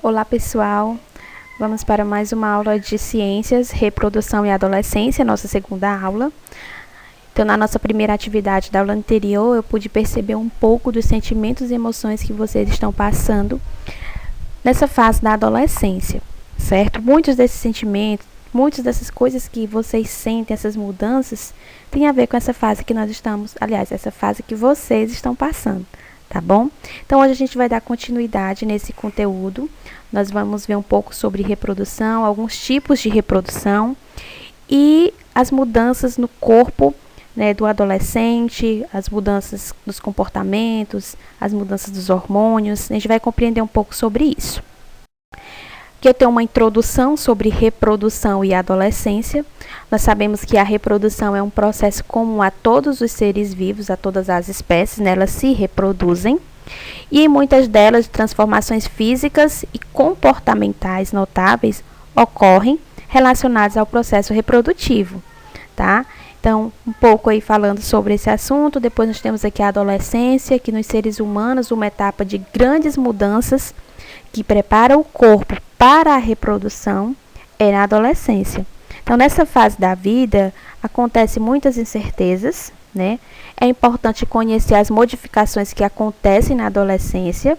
Olá pessoal, vamos para mais uma aula de Ciências, Reprodução e Adolescência, nossa segunda aula. Então, na nossa primeira atividade da aula anterior, eu pude perceber um pouco dos sentimentos e emoções que vocês estão passando nessa fase da adolescência, certo? Muitos desses sentimentos, muitas dessas coisas que vocês sentem, essas mudanças, tem a ver com essa fase que nós estamos, aliás, essa fase que vocês estão passando. Tá bom? Então, hoje a gente vai dar continuidade nesse conteúdo. Nós vamos ver um pouco sobre reprodução, alguns tipos de reprodução e as mudanças no corpo, né, do adolescente, as mudanças dos comportamentos, as mudanças dos hormônios. A gente vai compreender um pouco sobre isso. Aqui eu tenho uma introdução sobre reprodução e adolescência. Nós sabemos que a reprodução é um processo comum a todos os seres vivos, a todas as espécies, né? Elas se reproduzem. E em muitas delas, transformações físicas e comportamentais notáveis ocorrem relacionadas ao processo reprodutivo, tá? Então, um pouco aí falando sobre esse assunto. Depois nós temos aqui a adolescência, que nos seres humanos uma etapa de grandes mudanças que prepara o corpo para a reprodução é na adolescência. Então, nessa fase da vida, acontecem muitas incertezas, né? É importante conhecer as modificações que acontecem na adolescência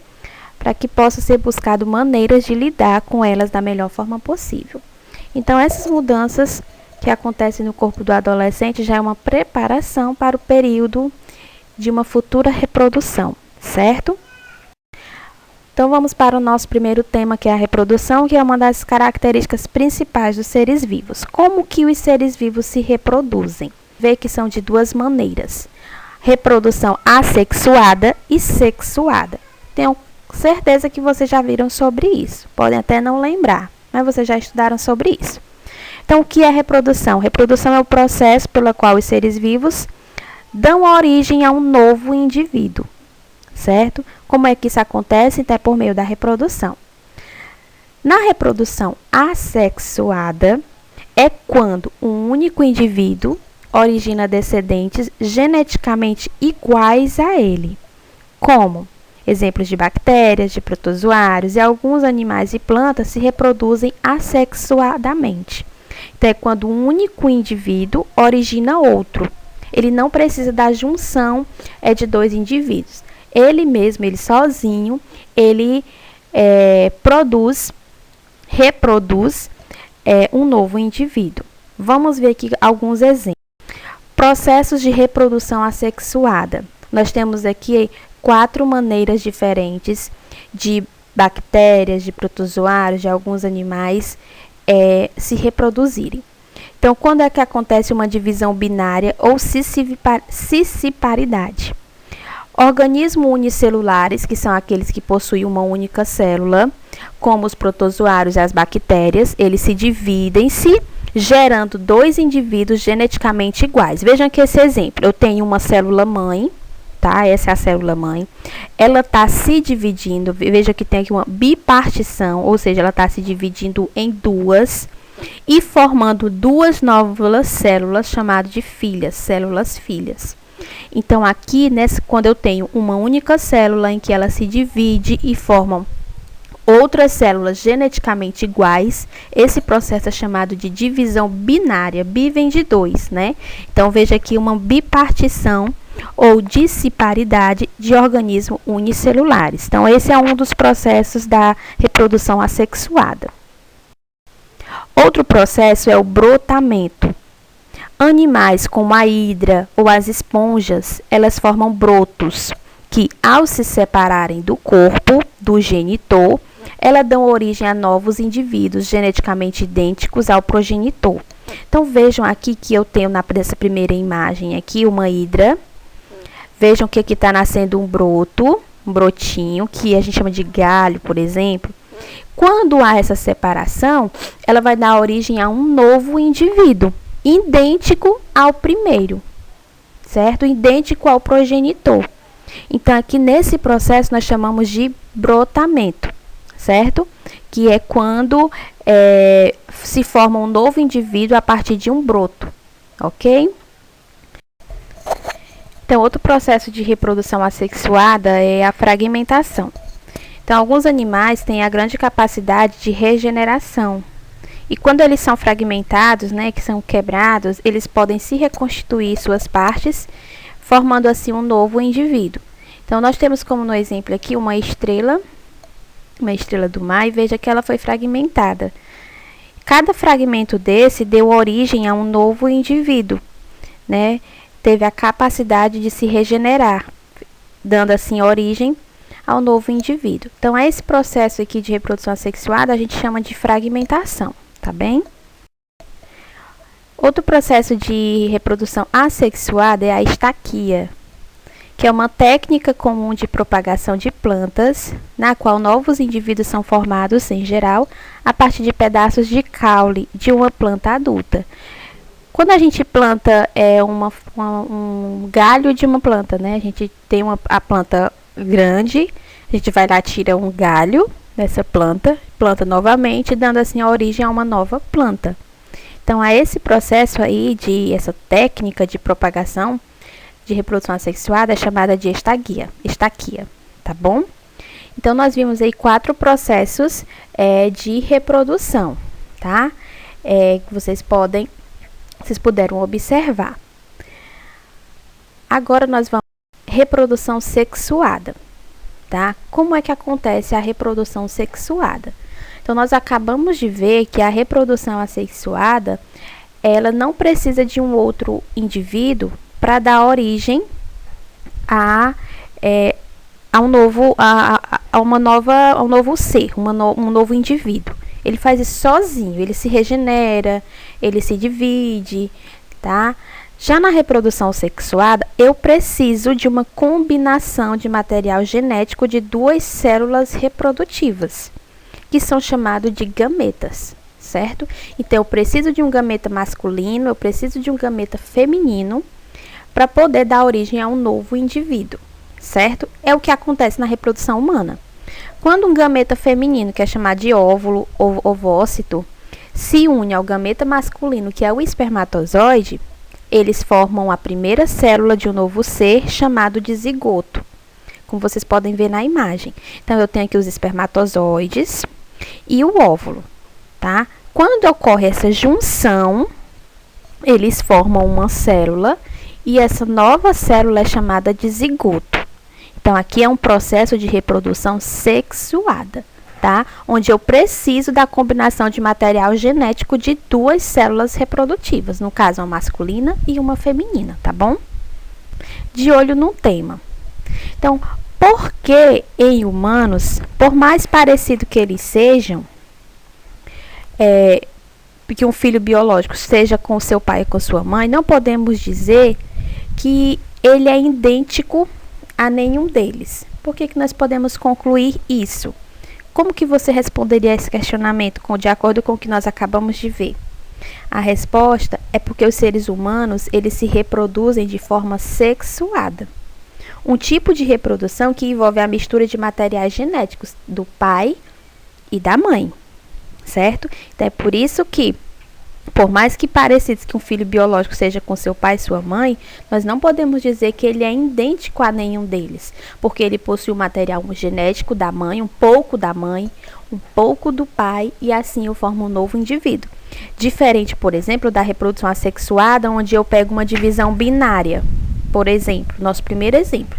para que possa ser buscado maneiras de lidar com elas da melhor forma possível. Então, essas mudanças que acontecem no corpo do adolescente já é uma preparação para o período de uma futura reprodução, certo? Então, vamos para o nosso primeiro tema, que é a reprodução, que é uma das características principais dos seres vivos. Como que os seres vivos se reproduzem? Vê que são de duas maneiras. Reprodução assexuada e sexuada. Tenho certeza que vocês já viram sobre isso. Podem até não lembrar, mas vocês já estudaram sobre isso. Então, o que é reprodução? Reprodução é o processo pelo qual os seres vivos dão origem a um novo indivíduo. Certo? Como é que isso acontece? Então, é por meio da reprodução. Na reprodução assexuada, é quando um único indivíduo origina descendentes geneticamente iguais a ele, como exemplos de bactérias, de protozoários e alguns animais e plantas se reproduzem assexuadamente. Então, é quando um único indivíduo origina outro. Ele não precisa da junção de dois indivíduos. Ele mesmo, ele sozinho, ele reproduz um novo indivíduo. Vamos ver aqui alguns exemplos. Processos de reprodução assexuada. Nós temos aqui 4 maneiras diferentes de bactérias, de protozoários, de alguns animais se reproduzirem. Então, quando é que acontece uma divisão binária ou cisciparidade? Organismos unicelulares, que são aqueles que possuem uma única célula, como os protozoários e as bactérias, eles se dividem-se, gerando 2 indivíduos geneticamente iguais. Vejam aqui esse exemplo. Eu tenho uma célula mãe, tá? Essa é a célula mãe. Ela está se dividindo, veja que tem aqui uma bipartição, ou seja, ela está se dividindo em 2 e formando 2 novas células chamadas de filhas, células filhas. Então, aqui, quando eu tenho uma única célula em que ela se divide e formam outras células geneticamente iguais, esse processo é chamado de divisão binária. Bi vem de 2, né? Então, veja aqui uma bipartição ou disciparidade de organismos unicelulares. Então, esse é um dos processos da reprodução assexuada. Outro processo é o brotamento. Animais como a hidra ou as esponjas, elas formam brotos que, ao se separarem do corpo do genitor, elas dão origem a novos indivíduos geneticamente idênticos ao progenitor. Então, vejam aqui que eu tenho nessa primeira imagem aqui uma hidra. Vejam que aqui está nascendo um brotinho, que a gente chama de galho, por exemplo. Quando há essa separação, ela vai dar origem a um novo indivíduo, idêntico ao primeiro, certo? Idêntico ao progenitor. Então, aqui nesse processo, nós chamamos de brotamento, certo? Que é quando se forma um novo indivíduo a partir de um broto, ok? Então, outro processo de reprodução assexuada é a fragmentação. Então, alguns animais têm a grande capacidade de regeneração. E quando eles são fragmentados, né, que são quebrados, eles podem se reconstituir suas partes, formando assim um novo indivíduo. Então, nós temos como no exemplo aqui uma estrela do mar, e veja que ela foi fragmentada. Cada fragmento desse deu origem a um novo indivíduo, né? Teve a capacidade de se regenerar, dando assim origem ao novo indivíduo. Então, esse processo aqui de reprodução assexuada a gente chama de fragmentação, tá bem? Outro processo de reprodução assexuada é a estaquia, que é uma técnica comum de propagação de plantas, na qual novos indivíduos são formados, em geral, a partir de pedaços de caule de uma planta adulta. Quando a gente planta um galho de uma planta, né? A gente tem a planta grande, a gente vai lá, tira um galho dessa planta, planta novamente, dando assim a origem a uma nova planta. Então, a esse processo aí, essa técnica de propagação de reprodução assexuada é chamada de estaquia, tá bom? Então, nós vimos aí 4 processos de reprodução, tá? Que vocês puderam observar. Agora, nós vamos reprodução sexuada, tá? Como é que acontece a reprodução sexuada? Então, nós acabamos de ver que a reprodução assexuada, ela não precisa de um outro indivíduo para dar origem a um novo ser, um novo indivíduo. Ele faz isso sozinho, ele se regenera, ele se divide, tá? Já na reprodução sexuada, eu preciso de uma combinação de material genético de 2 células reprodutivas, que são chamados de gametas, certo? Então, eu preciso de um gameta masculino, eu preciso de um gameta feminino para poder dar origem a um novo indivíduo, certo? É o que acontece na reprodução humana. Quando um gameta feminino, que é chamado de óvulo ou ovócito, se une ao gameta masculino, que é o espermatozoide, eles formam a primeira célula de um novo ser, chamado de zigoto, como vocês podem ver na imagem. Então, eu tenho aqui os espermatozoides e o óvulo, tá? Quando ocorre essa junção, eles formam uma célula, e essa nova célula é chamada de zigoto. Então, aqui é um processo de reprodução sexuada, tá? Onde eu preciso da combinação de material genético de 2 células reprodutivas, no caso, uma masculina e uma feminina, tá bom? De olho no tema. Então, por que em humanos, por mais parecido que eles sejam, que um filho biológico seja com seu pai e com sua mãe, não podemos dizer que ele é idêntico a nenhum deles? Por que nós podemos concluir isso? Como que você responderia a esse questionamento de acordo com o que nós acabamos de ver? A resposta é porque os seres humanos, eles se reproduzem de forma sexuada. Um tipo de reprodução que envolve a mistura de materiais genéticos do pai e da mãe, certo? Então, é por isso que, por mais que parecidos que um filho biológico seja com seu pai e sua mãe, nós não podemos dizer que ele é idêntico a nenhum deles, porque ele possui o material genético da mãe, um pouco da mãe, um pouco do pai, e assim eu formo um novo indivíduo. Diferente, por exemplo, da reprodução assexuada, onde eu pego uma divisão binária. Por exemplo, nosso primeiro exemplo,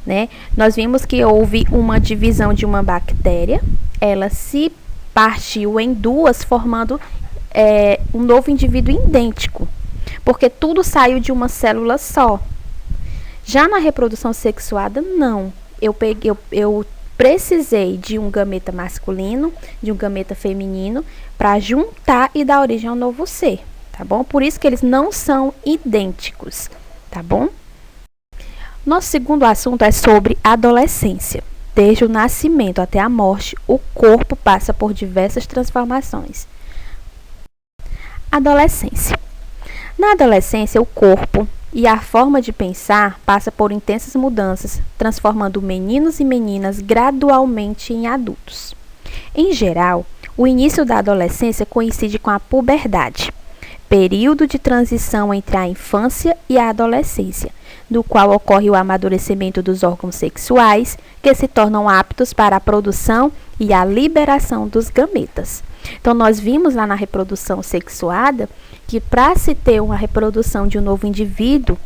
né? Nós vimos que houve uma divisão de uma bactéria, ela se partiu em 2, formando um novo indivíduo idêntico, porque tudo saiu de uma célula só. Já na reprodução sexuada, não. Eu precisei de um gameta masculino, de um gameta feminino, para juntar e dar origem a um novo ser, tá bom? Por isso que eles não são idênticos, tá bom? Nosso segundo assunto é sobre adolescência. Desde o nascimento até a morte, o corpo passa por diversas transformações. Adolescência. Na adolescência, o corpo e a forma de pensar passa por intensas mudanças, transformando meninos e meninas gradualmente em adultos. Em geral, o início da adolescência coincide com a puberdade, período de transição entre a infância e a adolescência. no qual ocorre o amadurecimento dos órgãos sexuais, que se tornam aptos para a produção e a liberação dos gametas. Então, nós vimos lá na reprodução sexuada que para se ter uma reprodução de um novo indivíduo,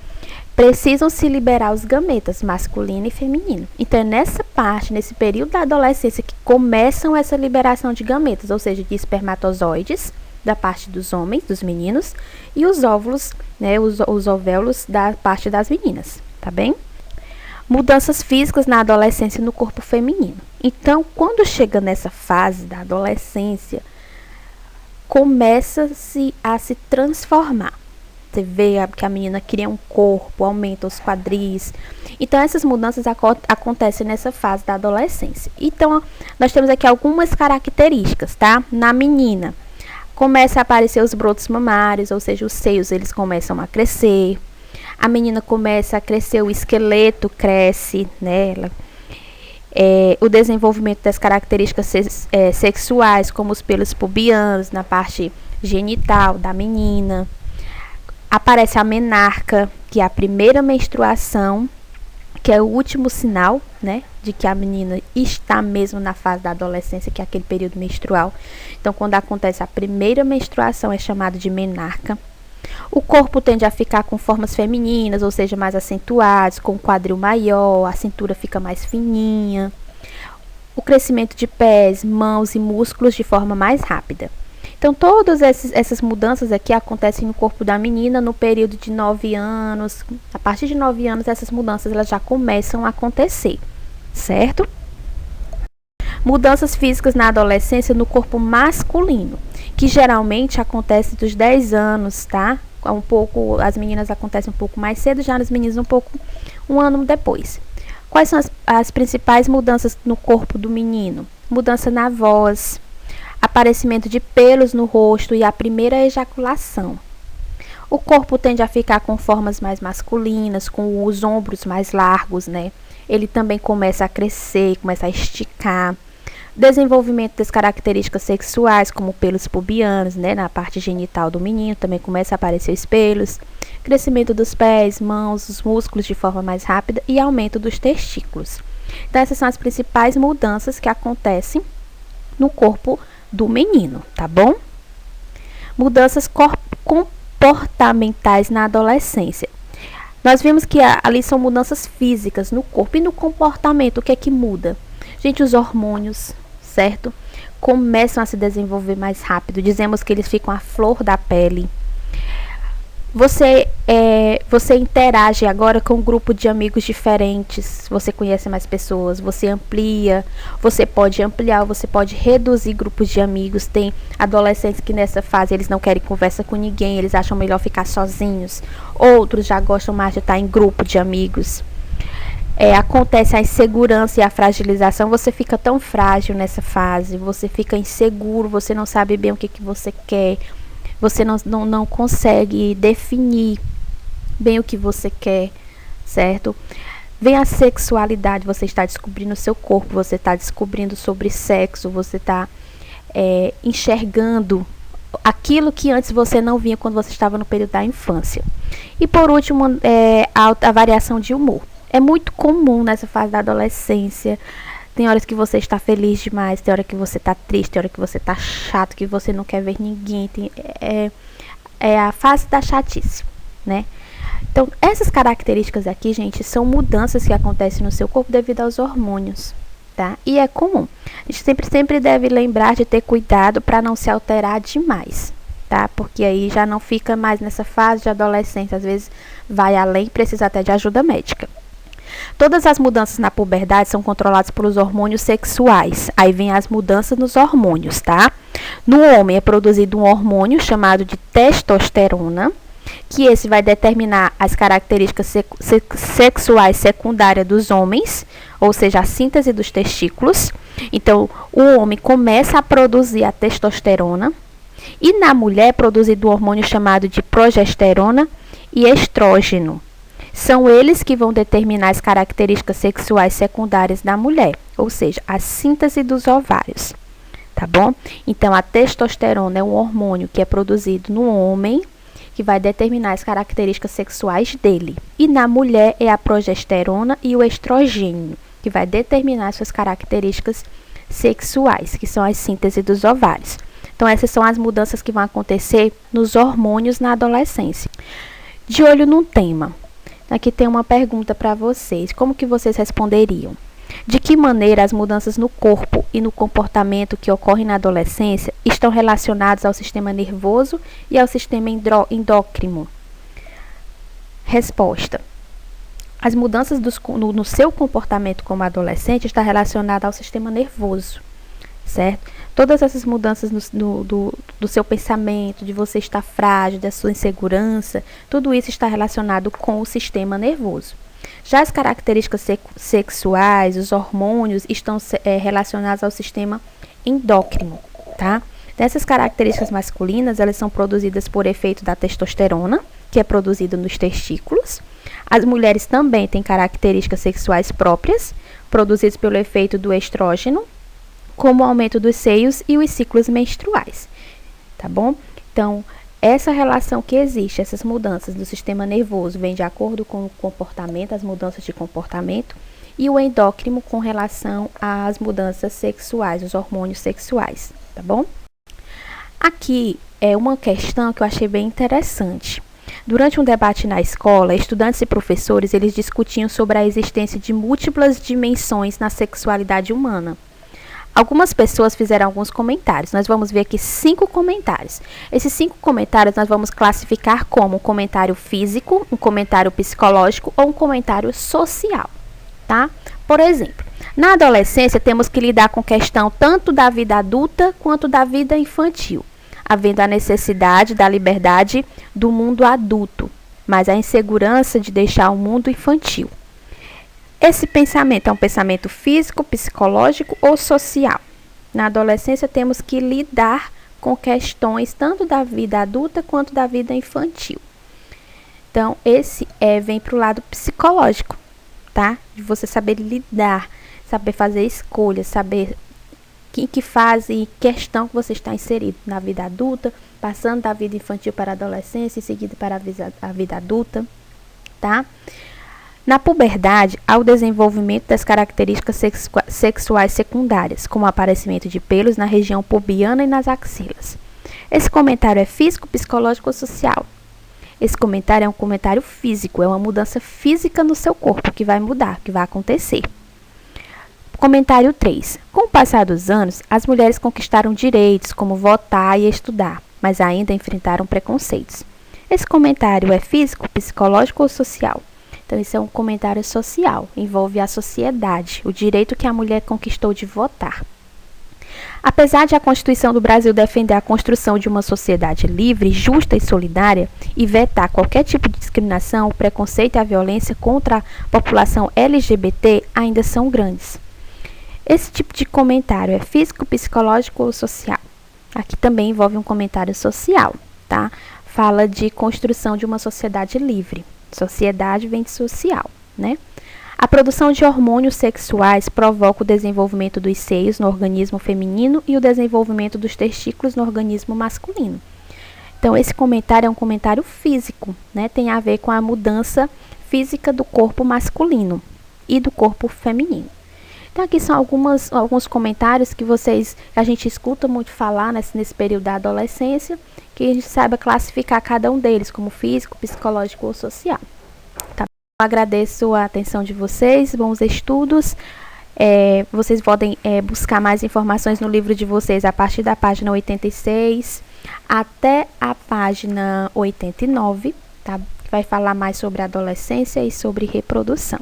precisam se liberar os gametas, masculino e feminino. Então, é nessa parte, nesse período da adolescência, que começam essa liberação de gametas, ou seja, de espermatozoides, da parte dos homens, dos meninos, e os óvulos, né, os ovéolos da parte das meninas, tá bem? Mudanças físicas na adolescência no corpo feminino. Então, quando chega nessa fase da adolescência, começa-se a se transformar. Você vê que a menina cria um corpo, aumenta os quadris. Então, essas mudanças acontecem nessa fase da adolescência. Então, nós temos aqui algumas características, tá? Na menina, começa a aparecer os brotos mamários, ou seja, os seios eles começam a crescer. A menina começa a crescer, o esqueleto cresce nela. O desenvolvimento das características sexuais, como os pelos pubianos na parte genital da menina. Aparece a menarca, que é a primeira menstruação, que é o último sinal, né, de que a menina está mesmo na fase da adolescência, que é aquele período menstrual. Então, quando acontece a primeira menstruação, é chamado de menarca. O corpo tende a ficar com formas femininas, ou seja, mais acentuados, com o quadril maior, a cintura fica mais fininha. O crescimento de pés, mãos e músculos de forma mais rápida. Então, todas essas mudanças aqui acontecem no corpo da menina no período de 9 anos. A partir de 9 anos, essas mudanças elas já começam a acontecer, certo? Mudanças físicas na adolescência no corpo masculino, que geralmente acontece dos 10 anos, tá? As meninas acontecem um pouco mais cedo, já nos meninos um ano depois. Quais são as principais mudanças no corpo do menino? Mudança na voz, aparecimento de pelos no rosto e a primeira ejaculação. O corpo tende a ficar com formas mais masculinas, com os ombros mais largos, né? Ele também começa a crescer, começa a esticar. Desenvolvimento das características sexuais, como pelos pubianos, né? Na parte genital do menino também começa a aparecer os pelos. Crescimento dos pés, mãos, os músculos de forma mais rápida e aumento dos testículos. Então, essas são as principais mudanças que acontecem no corpo do menino, tá bom? Mudanças comportamentais na adolescência. Nós vimos que ali são mudanças físicas no corpo e no comportamento. O que é que muda? Gente, os hormônios, certo? Começam a se desenvolver mais rápido. Dizemos que eles ficam à flor da pele. Você interage agora com um grupo de amigos diferentes, você conhece mais pessoas, você amplia, você pode ampliar, você pode reduzir grupos de amigos. Tem adolescentes que nessa fase eles não querem conversa com ninguém, eles acham melhor ficar sozinhos. Outros já gostam mais de estar em grupo de amigos. Acontece a insegurança e a fragilização, você fica tão frágil nessa fase, você fica inseguro, você não sabe bem o que você quer. Você não consegue definir bem o que você quer, certo? Vem a sexualidade, você está descobrindo o seu corpo, você está descobrindo sobre sexo, você está enxergando aquilo que antes você não via quando você estava no período da infância. E por último, a variação de humor. É muito comum nessa fase da adolescência. Tem horas que você está feliz demais, tem hora que você está triste, tem hora que você está chato, que você não quer ver ninguém. É a fase da chatice, né? Então, essas características aqui, gente, são mudanças que acontecem no seu corpo devido aos hormônios, tá? E é comum. A gente sempre deve lembrar de ter cuidado para não se alterar demais, tá? Porque aí já não fica mais nessa fase de adolescência. Às vezes vai além e precisa até de ajuda médica. Todas as mudanças na puberdade são controladas pelos hormônios sexuais. Aí vem as mudanças nos hormônios, tá? No homem é produzido um hormônio chamado de testosterona, que esse vai determinar as características sexuais secundárias dos homens, ou seja, a síntese dos testículos. Então, o homem começa a produzir a testosterona e na mulher é produzido um hormônio chamado de progesterona e estrógeno. São eles que vão determinar as características sexuais secundárias da mulher, ou seja, a síntese dos ovários, tá bom? Então, a testosterona é um hormônio que é produzido no homem, que vai determinar as características sexuais dele. E na mulher é a progesterona e o estrogênio, que vai determinar suas características sexuais, que são as síntese dos ovários. Então, essas são as mudanças que vão acontecer nos hormônios na adolescência. De olho no tema. Aqui tem uma pergunta para vocês. Como que vocês responderiam? De que maneira as mudanças no corpo e no comportamento que ocorrem na adolescência estão relacionadas ao sistema nervoso e ao sistema endócrino? Resposta. As mudanças no seu comportamento como adolescente estão relacionadas ao sistema nervoso, certo? Todas essas mudanças do seu pensamento, de você estar frágil, da sua insegurança, tudo isso está relacionado com o sistema nervoso. Já as características sexuais, os hormônios, estão relacionados ao sistema endócrino, tá? Dessas características masculinas, elas são produzidas por efeito da testosterona, que é produzida nos testículos. As mulheres também têm características sexuais próprias, produzidas pelo efeito do estrógeno, como o aumento dos seios e os ciclos menstruais, tá bom? Então, essa relação que existe, essas mudanças do sistema nervoso, vem de acordo com o comportamento, as mudanças de comportamento, e o endócrino com relação às mudanças sexuais, os hormônios sexuais, tá bom? Aqui é uma questão que eu achei bem interessante. Durante um debate na escola, estudantes e professores, eles discutiam sobre a existência de múltiplas dimensões na sexualidade humana. Algumas pessoas fizeram alguns comentários. Nós vamos ver aqui 5 comentários. Esses 5 comentários nós vamos classificar como um comentário físico, um comentário psicológico ou um comentário social, tá? Por exemplo, na adolescência temos que lidar com questão tanto da vida adulta quanto da vida infantil, havendo a necessidade da liberdade do mundo adulto, mas a insegurança de deixar o mundo infantil. Esse pensamento é um pensamento físico, psicológico ou social. Na adolescência temos que lidar com questões tanto da vida adulta quanto da vida infantil. Então, esse vem para o lado psicológico, tá? De você saber lidar, saber fazer escolhas, saber em que fase e questão que você está inserido na vida adulta, passando da vida infantil para a adolescência e seguida para a vida adulta, tá? Na puberdade, há o desenvolvimento das características sexuais secundárias, como o aparecimento de pelos na região pubiana e nas axilas. Esse comentário é físico, psicológico ou social? Esse comentário é um comentário físico, é uma mudança física no seu corpo que vai mudar, que vai acontecer. Comentário 3. Com o passar dos anos, as mulheres conquistaram direitos como votar e estudar, mas ainda enfrentaram preconceitos. Esse comentário é físico, psicológico ou social? Então, isso é um comentário social, envolve a sociedade, o direito que a mulher conquistou de votar. Apesar de a Constituição do Brasil defender a construção de uma sociedade livre, justa e solidária e vetar qualquer tipo de discriminação, o preconceito e a violência contra a população LGBT ainda são grandes. Esse tipo de comentário é físico, psicológico ou social? Aqui também envolve um comentário social, tá? Fala de construção de uma sociedade livre. Sociedade vem de social, né? A produção de hormônios sexuais provoca o desenvolvimento dos seios no organismo feminino e o desenvolvimento dos testículos no organismo masculino. Então, esse comentário é um comentário físico, né? Tem a ver com a mudança física do corpo masculino e do corpo feminino. Então, aqui são alguns comentários que a gente escuta muito falar nesse período da adolescência, que a gente saiba classificar cada um deles como físico, psicológico ou social. Tá? Eu agradeço a atenção de vocês, bons estudos. Vocês podem buscar mais informações no livro de vocês a partir da página 86 até a página 89, tá? Vai falar mais sobre adolescência e sobre reprodução.